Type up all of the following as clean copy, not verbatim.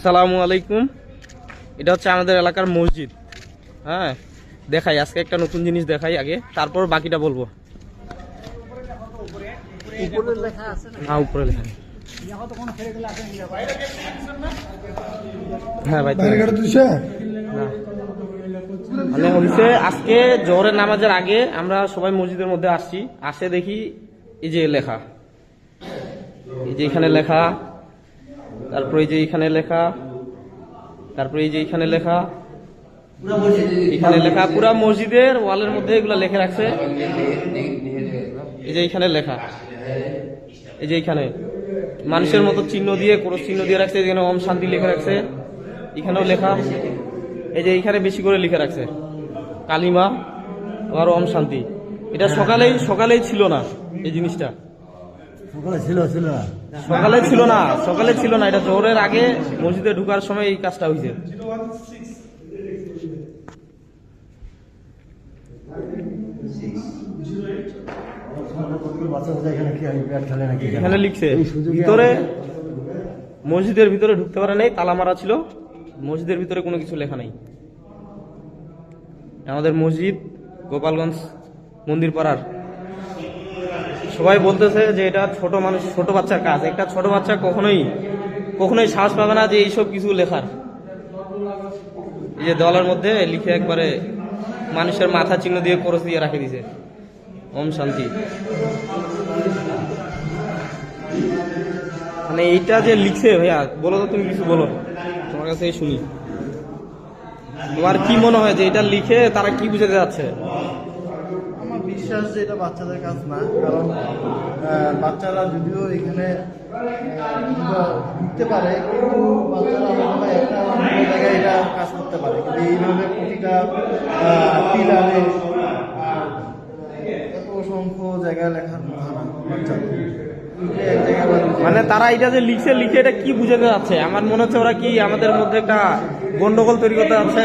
আসসালামু আলাইকুম। এটা হচ্ছে আমাদের এলাকার মসজিদ। হ্যাঁ, দেখাই আজকে একটা নতুন জিনিস দেখাই আগে, তারপর বাকিটা বলবো। উপরে লেখা আছে না? হ্যাঁ, উপরে লেখা নেই। হ্যাঁ ভাই, মানে হচ্ছে আজকে জোহরের নামাজের আগে আমরা সবাই মসজিদের মধ্যে আসছি, আসে দেখি এই যে লেখা, এই যে এখানে লেখা, তারপরে এই যে এখানে লেখা, তারপরে এই যে এখানে লেখা, এখানে লেখা, পুরা মসজিদের ওয়ালের মধ্যে এগুলা লেখে রাখছে। এই যে এখানে লেখা, এই যে এখানে মানুষের মতো চিহ্ন দিয়ে ক্রস চিহ্ন দিয়ে রাখছে, এখানে ওম শান্তি লিখে রাখছে, এখানেও লেখা, এই যে এখানে বেশি করে লিখে রাখছে কালিমা আর ওম শান্তি। এটা সকালেই ছিল না, এই জিনিসটা সকালে ছিল না, এটা জোহরের আগে মসজিদে ঢুকার সময় এই কাজটা হয়েছে। এখানে লিখছে ভিতরে, মসজিদের ভিতরে ঢুকতে পারে নাই, তালা মারা ছিল, মসজিদের ভিতরে কোনো কিছু লেখা নাই। আমাদের মসজিদ গোপালগঞ্জ মন্দির পাড়ার সবাই বলতেছে যে এটা ছোট বাচ্চার কাজ। একটা ছোট বাচ্চা কখনোই সাহস পাবে না যে এইসব কিছু লেখার। এই যে দেওয়ালের মধ্যে লিখে একবারে মানুষের মাথা চিহ্ন দিয়ে ক্রস দিয়ে রাখে দিছে ওম শান্তি। মানে এইটা যে লিখছে, ভাইয়া বলো তো, তুমি কিছু বলো, তোমার কাছে শুনি। তোমার কি মনে হয় যে এটা লিখে তারা কি বুঝাতে যাচ্ছে? আমার বিশ্বাস যে এটা বাচ্চাদের কাজ না, কারণ বাচ্চারা যদিও এখানে ঢুকতে পারে, কিন্তু বাচ্চারা একটা জায়গায় এটা কাজ করতে পারে, কিন্তু এইভাবে প্রতিটা পিলারে এত অসংখ্য জায়গায় লেখার কথা না বাচ্চাদের। মানে তারা এটা যে লিখে এটা কি বুঝাতে যাচ্ছে? আমার মনে হচ্ছে ওরা কি আমাদের মধ্যে একটা গন্ডগোল তৈরি করতে যাচ্ছে।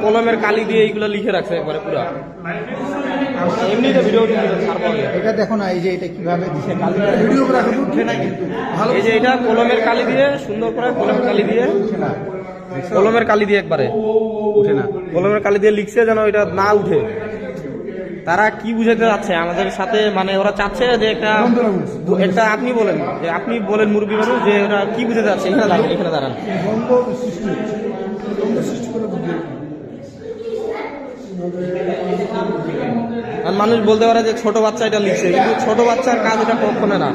কলমের কালি দিয়ে এইগুলো লিখে রাখছে একবারে পুরো। এমনি তো ভিডিও এটা দেখো না, এই যে এটা কিভাবে দিছে কালিটা, ভিডিও করে উঠে না, কিন্তু ভালো। এই যে এটা কলমের কালি দিয়ে সুন্দর করে কলমের কালি দিয়ে একবারে উঠে না, কলমের কালি দিয়ে লিখছে যেন এটা না উঠে। তারা কি বুঝাতে যাচ্ছে আমাদের সাথে? মানে ওরা চাচ্ছে যে একটা আপনি বলেন মুরব্বী মানুষ, যে ওরা কি বুঝাতে যাচ্ছে? এখানে দাঁড়ান। আর মানুষ বলতে পারে যে ছোট বাচ্চা এটা লিখছে, কিন্তু ছোট বাচ্চার কাজ এটা কখনো না।